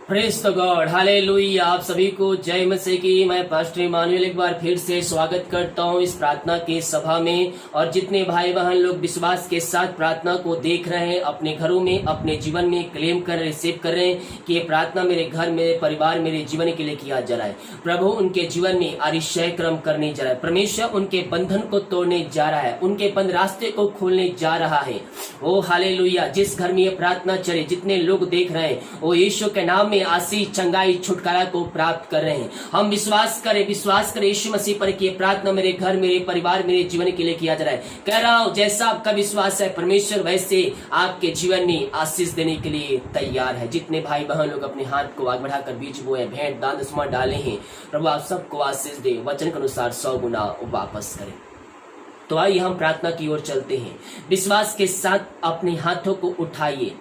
Praise the God, hallelujah. आप सभी को जय मसीह की। मैं पास्टर इमानुएल एक बार फिर से स्वागत करता हूं इस प्रार्थना की सभा में। और जितने भाई बहन लोग विश्वास के साथ प्रार्थना को देख रहे हैं, अपने घरों में, अपने जीवन में क्लेम कर रिसीव कर रहे हैं कि ये प्रार्थना मेरे घर, मेरे परिवार, मेरे जीवन के लिए किया जा रहा है। प्रभु उनके जीवन में अतिशय क्रम करने जा रहा है। परमेश्वर उनके बंधन को तोड़ने जा रहा है, उनके बंद रास्ते को खोलने जा रहा है। ओ हालेलुया। जिस घर में ये प्रार्थना चले, जितने लोग देख रहे हैं, वो यीशु के नाम में आशीष, चंगाई, छुटकारा को प्राप्त कर रहे हैं। हम विश्वास करें यीशु मसीह पर कि ये प्रार्थना मेरे घर, मेरे परिवार, मेरे जीवन के लिए किया जा रहा है। कह रहा हूं, जैसा आपका विश्वास है, परमेश्वर वैसे आपके जीवन में आशीष देने के लिए तैयार है। जितने भाई बहन लोग अपने हाथ को आग बढ़ाकर बीज बोए, भेंट दान दसवां डाले हैं, प्रभु आप सबको आशीष दे, वचन के अनुसार 100 गुना वापस करें। तो आइए हम प्रार्थना की ओर चलते हैं। विश्वास के साथ अपने हाथों को उठाइए,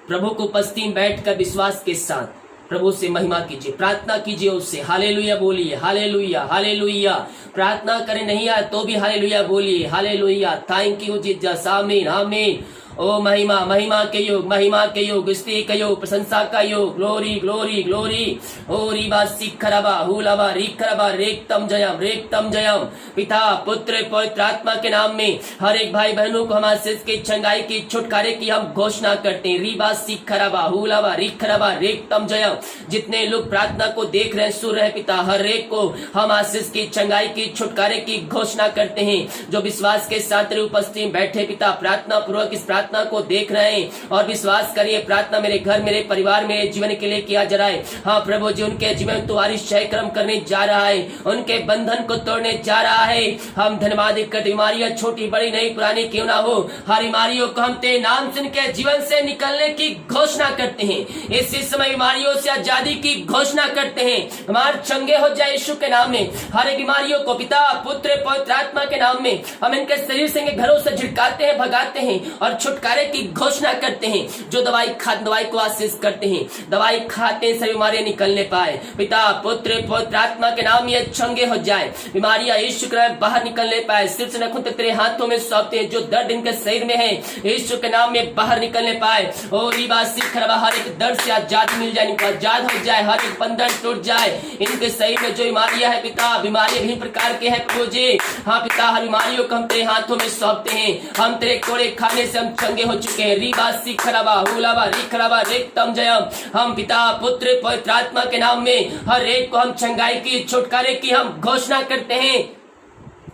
प्रभु को उपस्थिति में बैठकर विश्वास के साथ प्रभु से महिमा कीजिए, प्रार्थना कीजिए उससे। हालेलुया बोलिए, हालेलुया, हालेलुया। प्रार्थना करें नहीं आए तो भी हालेलुया बोलिए, हालेलुया। थैंक यू जीसस, आमीन, आमीन। ओ महिमा, महिमा के योग, महिमा के योग, स्तुति के योग, प्रशंसा का योग, ग्लोरी, ग्लोरी, ग्लोरी। ओ रीबा सिखरबा हुलबा रिखरबा रेक्तम जयम, रेक्तम जयम। पिता, पुत्र, पवित्र आत्मा के नाम में हर एक भाई बहनों को हमारे सिर के चंगाई की, छुटकारे की हम घोषणा करते हैं। रीबा सिखरबा हुलबा रिखरबा रेक्तम जयम। जितने लोग प्रार्थना को देख रहे हैं, सुन रहे हैं, पिता, हर एक को हम आशीष की, चंगाई की, छुटकारे की घोषणा करते हैं। जो विश्वास के साथ उपस्थिति में बैठे पिता, प्रार्थना पूर्वक इस प्रार्थना को देख रहे हैं और विश्वास करिए, प्रार्थना मेरे घर, मेरे परिवार, मेरे जीवन के लिए किया जा रहा है। हाँ प्रभु जी, उनके जीवन तुम्हारी क्षयक्रम करने जा रहा है, उनके बंधन को तोड़ने जा रहा है। हम धन्यवाद करते। बीमारियां छोटी बड़ी नहीं पुरानी क्यों ना हो, हर बीमारियों को हम तेरे नाम से उनके जीवन से निकलने की घोषणा करते हैं। इसी समय बीमारियों से आजादी की घोषणा करते हैं। हमारे चंगे हो जाए यीशु के नाम में। हर एक बीमारियों को पिता, पुत्र, पवित्र आत्मा के नाम में हम इनके शरीर से, इनके घरों से झिड़काते हैं, भगाते हैं और छुटकारे की घोषणा करते हैं। जो दवाई को आशीष करते हैं, दवाई खाते हैं, सभी बीमारियां निकलने पाए। पिता, पुत्र, पवित्र आत्मा के नाम में चंगे हो जाए, बीमारियां यीशु के नाम बाहर निकलने पाए। सिर से नखुन तक तेरे हाथों में सौंपते हैं। जो दर्द इनके शरीर में है, यीशु के नाम में बाहर निकलने पाए। ओ रीबा सिखरबा, हर एक दर्द से आजाद मिल जाए, इनको आजाद हो जाए, हर एक बंधन टूट जाए। इनके शरीर में जो बीमारियां है पिता, बीमारियां विभिन्न प्रकार के हैं प्रभु जी। हाँ पिता, हर बीमारियों को हम तेरे हाथों में सौंपते हैं। हम तेरे कोड़े खाने से हम चंगे हो चुके हैं। रीबा सिखरबा हुलबा रिखरबा रेक्तम जयम। हम पिता, पुत्र, पवित्र आत्मा के नाम में हर एक को हम चंगाई की, छुटकारे की हम घोषणा करते हैं।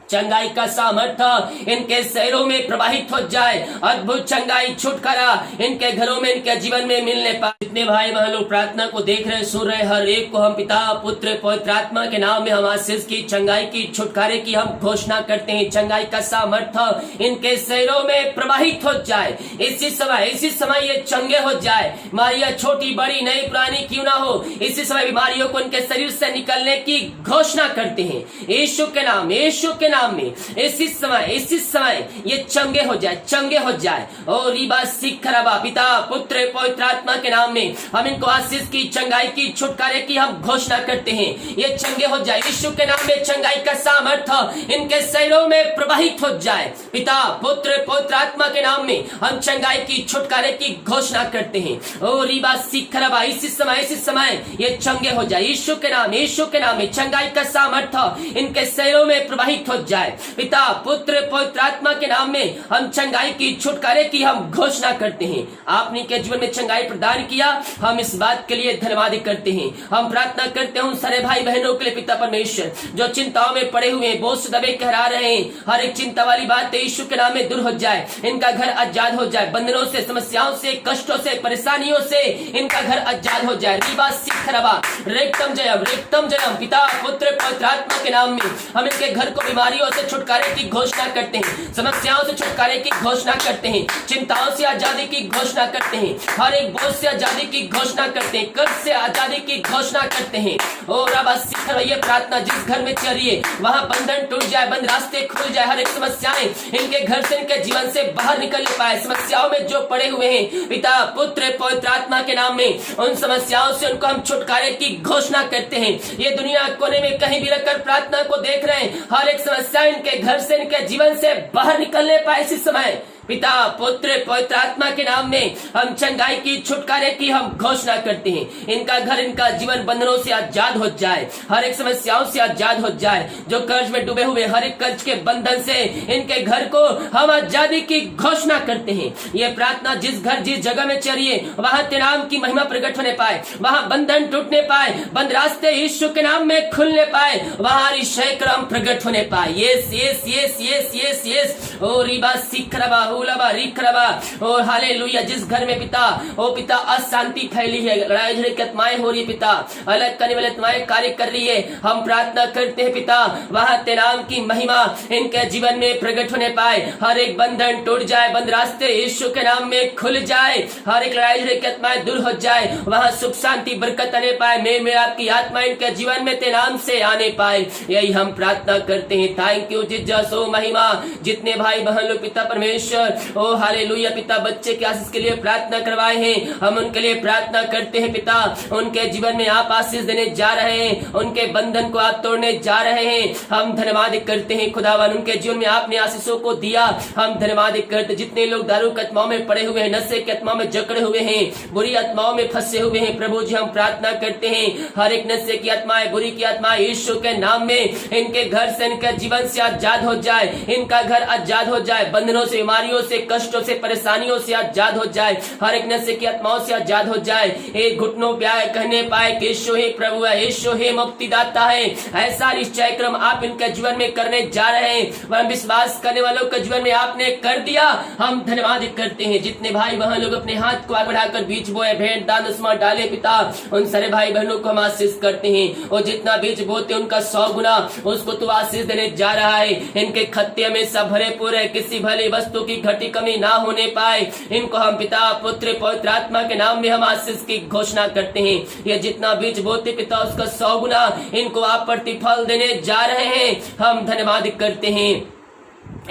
चंगाई का सामर्थ्य इनके शहरों में प्रवाहित हो जाए। अद्भुत चंगाई, छुटकारा इनके घरों में, इनके जीवन में मिलने पाए। जितने भाई बहन लोग प्रार्थना को देख रहे, सुन रहे, हर एक को हम पिता, पुत्र, पवित्र आत्मा के नाम में हम आशीष की, चंगाई की, छुटकारे की हम घोषणा करते हैं। चंगाई का सामर्थ्य इनके शहरों में प्रवाहित हो जाए। इसी समय ये चंगे हो जाए। बीमारियां छोटी बड़ी नहीं पुरानी क्यों ना हो, इसी समय बीमारियों को इनके शरीर से निकलने की घोषणा करते हैं। यीशु के नाम, यीशु के नाम में इसी समय ये चंगे हो जाए, चंगे हो जाए। ओ रीबा सिखरबा, पिता, पुत्र, पवित्र आत्मा के नाम में हम इनको आशीष की, चंगाई की, छुटकारे की हम घोषणा करते हैं। ये चंगे हो जाए। यीशु के नाम में चंगाई का सामर्थ्य इनके शरीरों में प्रवाहित हो जाए। पिता, पुत्र, पवित्र आत्मा के नाम में हम चंगाई की, छुटकारे की घोषणा करते हैं। ओ रीबा सिखरबा, इसी समय ये चंगे हो जाए। यीशु के नाम में चंगाई का सामर्थ्य इनके शरीरों में प्रवाहित हो जाए। पिता, पुत्र, पवित्र आत्मा के नाम में हम चंगाई की, छुटकारे की हम घोषणा करते हैं। आपने के जीवन में चंगाई प्रदान किया, हम इस बात के लिए धन्यवाद करते हैं। हम प्रार्थना करते हैं उन सारे भाई बहनों के लिए पिता परमेश्वर, जो चिंताओं में पड़े हुए, बोझ से दबे कहरा रहे हैं। हर एक चिंता वाली बात यीशु के नाम में दूर हो जाए। इनका घर आजाद हो जाए, बंधनों से, समस्याओं से, कष्टों से, परेशानियों से इनका घर आजाद हो जाए। रीबा सिखरबा रेक्तम जयम, रेक्तम जयम। पिता, पुत्र, पवित्र आत्मा के नाम में हम इनके घर को बीमारियों से छुटकारे की घोषणा करते हैं, समस्याओं से छुटकारे की घोषणा करते हैं, चिंताओं से आजादी की घोषणा करते हैं, हर एक बोझ से आजादी की घोषणा करते हैं, कर्ज से आजादी की घोषणा करते हैं। ओ रबा सिखर, ये प्रार्थना जिस घर में चल रही है वहां बंधन टूट जाए, बंद रास्ते खुल जाए। हर एक समस्याएं इनके घर से, इनके जीवन से बाहर निकल पाए। समस्याओं में जो पड़े हुए हैं पिता, पुत्र, पवित्र आत्मा के नाम में उन समस्याओं से उनको हम छुटकारे की घोषणा करते हैं। ये दुनिया कोने में कहीं भी रखकर प्रार्थना को देख रहे हैं, हर एक समस्या इनके घर से, इनके जीवन से बाहर निकलने पाए। इसी समय पिता पुत्र पवित्र आत्मा के नाम में हम चंगाई की छुटकारे की हम घोषणा करते हैं। इनका घर इनका जीवन बंधनों से आजाद हो जाए, हर एक समस्याओं से आजाद हो जाए। जो कर्ज में डूबे हुए हर एक कर्ज के बंधन से इनके घर को हम आजादी की घोषणा करते हैं। ये प्रार्थना जिस घर जिस जगह में चलिए वहां तेरे नाम की महिमा प्रकट होने पाए, वहां बंधन टूटने पाए, बंद रास्ते यीशु के नाम में खुलने पाए, वहां ईशय क्रम प्रकट होने पाए। Yes yes yes yes yes yes ओ रिबा सिखरबा हुलबा रिखरबा ओ हालेलुया। जिस घर में पिता ओ पिता अशांति फैली है, लड़ाई झगड़े की आत्माएं हो रही है पिता, अलग करने वाली आत्माएं कार्य कर रही है, हम प्रार्थना करते हैं पिता वहां तेरे नाम की महिमा इनके जीवन में प्रकट होने पाए, हर एक बंधन टूट जाए, बंद रास्ते यीशु के नाम में खुल जाए, हर एक लड़ाई झगड़े की आत्माएं दूर हो जाए, वहां सुख शांति बरकत आने पाए, मैं आपकी आत्मा इनके जीवन में तेरे नाम से आने पाए। यही हम प्रार्थना करते हैं। थैंक यू जीसस ओ महिमा। जितने भाई बहन लोग पिता परमेश्वर ओ हालेलुया पिता बच्चे की आशीष के लिए प्रार्थना करवाए हैं, हम उनके लिए प्रार्थना करते हैं पिता, उनके जीवन में आप आशीष देने जा रहे हैं, उनके बंधन को आप तोड़ने जा रहे हैं। हम धन्यवाद करते हैं खुदावन, उनके जीवन में आपने आशीषों को दिया, हम धन्यवाद करते। जितने लोग दारू की आत्माओं में पड़े हुए हैं, नशे की आत्माओं में जकड़े हुए हैं, बुरी आत्माओं में फंसे हुए हैं, प्रभु जी हम प्रार्थना करते हैं हर एक नशे की आत्माएं बुरी की आत्मा यीशु के नाम में इनके घर से इनके जीवन से आजाद हो जाए, इनका घर आजाद हो जाए, बंधनों से बीमारियों से कष्टों से परेशानियों से आजाद हो जाए, हर एक नशे की आत्माओं से आजाद हो जाए। एक घुटनों पे आए कहने पाए कि यीशु ही प्रभु है, यीशु ही मुक्तिदाता है। ऐसा निश्चय क्रम आप इनके जीवन में करने जा रहे हैं, वह विश्वास करने वालों के जीवन में आपने कर दिया, हम धन्यवाद करते हैं। जितने भाई बहन लोग अपने हाथ को आगे बढ़ाकर बीज बोए भेंट दान उसमें डाले पिता, उन सारे भाई बहनों को हम आशीष करते हैं, और जितना बीज बोते उनका 100 गुना उसको तू आशीष देने जा रहा है। इनके खत्ते में सब भरे पूरे, किसी भली वस्तु की घटी कमी ना होने पाए। इनको हम पिता पुत्र पवित्र आत्मा के नाम में हम आशीष की घोषणा करते हैं। ये जितना बीज बोते पिता उसका 100 गुना इनको आप प्रतिफल देने जा रहे हैं, हम धन्यवाद करते हैं।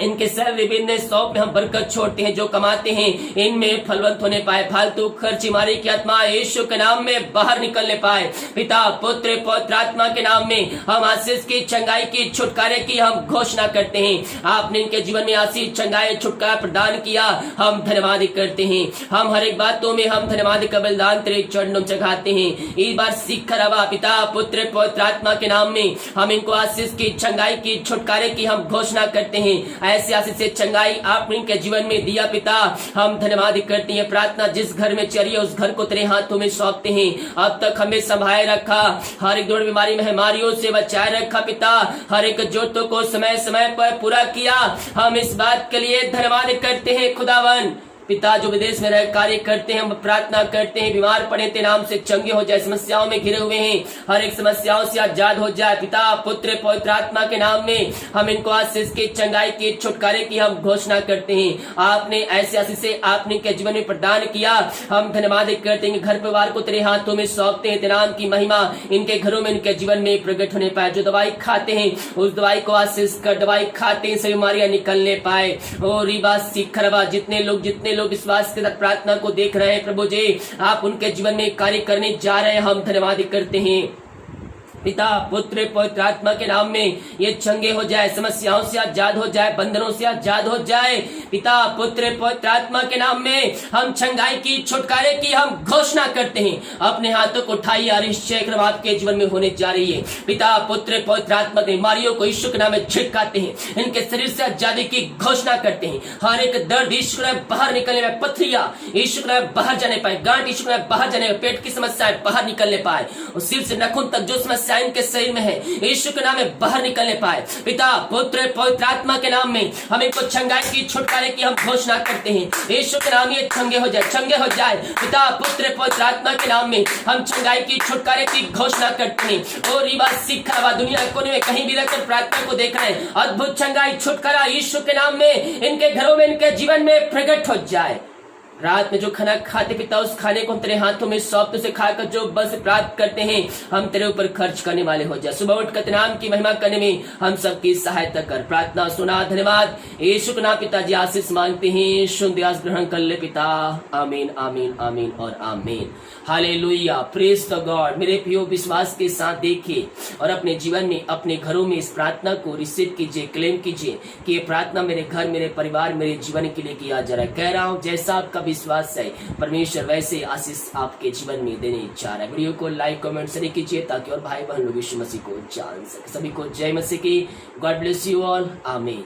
इनके सैलरी बिजनेस शॉप में हम बरकत छोड़ते हैं, जो कमाते हैं इनमें फलवंत होने पाए, फालतू खर्च मारी की आत्मा यीशु के नाम में बाहर निकलने पाए। पिता पुत्र पवित्र आत्मा के नाम में हम आशीष की चंगाई की छुटकारे की हम घोषणा करते हैं। आपने इनके जीवन में आशीष चंगाई छुटकारा प्रदान किया, हम धन्यवाद करते हैं। हम हर एक बातों में हम धन्यवाद का बलिदान तेरे चरणों में चढ़ाते हैं। इस बार सीख रवा पिता पुत्र पवित्र आत्मा के नाम में हम इनको आशीष की चंगाई की छुटकारे की हम घोषणा करते हैं। ऐसे आशीष से चंगाई आपने इनके जीवन में दिया पिता, हम धन्यवाद करते हैं। प्रार्थना जिस घर में चली है उस घर को तेरे हाथों में सौंपते हैं। अब तक हमें संभाले रखा, हर एक दौड़ बीमारी महामारियों से बचाए रखा पिता, हर एक जरूरतों को समय समय पर पूरा किया, हम इस बात के लिए धन्यवाद करते हैं खुदावन। पिता जो विदेश में रह कार्य करते हैं, हम प्रार्थना करते हैं बीमार पड़े तेरे नाम से चंगे हो जाए, समस्याओं में घिरे हुए हैं हर एक समस्याओं से आजाद हो जाए। पिता पुत्र पवित्र आत्मा के नाम में हम इनको आशीष की चंगाई की छुटकारे की हम घोषणा करते हैं। आपने ऐसे आशीष से आपने के जीवन में प्रदान किया, हम धन्यवाद करते हैं। घर परिवार को तेरे हाथों में सौंपते हैं, तेरे नाम की महिमा इनके घरों में इनके जीवन में प्रकट होने पाए। जो दवाई खाते हैं उस दवाई को आशीष कर, दवाई खाते हैं सभी बीमारियां निकलने पाए। और रिबा सिखरवा जितने लोग विश्वास के साथ प्रार्थना को देख रहे हैं प्रभु जी, आप उनके जीवन में कार्य करने जा रहे हैं, हम धन्यवाद करते हैं। पिता पुत्र पवित्र आत्मा के नाम में ये चंगे हो जाए, समस्याओं से आजाद हो जाए, बंधनों से आजाद हो जाए। पिता पुत्र पवित्र आत्मा के नाम में हम चंगाई की छुटकारे की हम घोषणा करते हैं। अपने हाथों को उठाइए और इस क्रम आपके जीवन में होने जा रही है। पिता पुत्र पवित्र आत्मा के बीमारियों को यीशु के नाम में छिड़काते हैं, इनके शरीर से आजादी की घोषणा करते हैं। हर एक दर्द यीशु के नाम बाहर निकलने में, पथरिया यीशु के नाम बाहर जाने पाए, गांठ यीशु के नाम बाहर जाने में, पेट की समस्याएं बाहर निकलने पाए, और सिर से नाखून तक जो समस्या इनके शरीर में है यीशु के नाम में बाहर निकलने पाए। पिता पुत्र पवित्र आत्मा के नाम में हम इनको चंगाई की छुटकारे की हम घोषणा करते हैं। यीशु के नाम ये चंगे हो जाए, चंगे हो जाए। पिता पुत्र पवित्र आत्मा के नाम में हम चंगाई की छुटकारे की घोषणा करते हैं। और ये बात सीखा हुआ दुनिया कोने में कहीं भी रहकर प्रार्थना को देख रहे हैं, अद्भुत चंगाई छुटकारा यीशु के नाम में इनके घरों में इनके जीवन में प्रकट हो जाए। रात में जो खाना खाते पिता, उस खाने को हम तेरे हाथों में सौंपते, उसे खाकर जो बस प्राप्त करते हैं हम तेरे ऊपर खर्च करने वाले हो जाए। सुबह उठकर तेरे नाम की महिमा करने में हम सबकी सहायता कर। प्रार्थना सुना, धन्यवाद यीशु के नाम पिताजी आशीष मांगते हैं, सुन दयास ग्रहण कर ले पिता। आमीन आमीन आमीन और आमीन। Hallelujah, praise the God. मेरे प्रियो, विश्वास के साथ देखिए और अपने जीवन में, अपने घरों में इस प्रार्थना को रिसीव कीजिए, क्लेम कीजिए कि ये प्रार्थना मेरे घर, मेरे परिवार, मेरे जीवन के लिए किया जा रहा है। कह रहा हूं जैसा आपका विश्वास है परमेश्वर वैसे आशीष आपके जीवन में देने चाह रहा है। वीडियो को लाइक कमेंट शेयर कीजिए ताकि और भाई बहन लोग यीशु मसीह को जान सके। सभी को जय मसीह की। God bless you all. आमीन।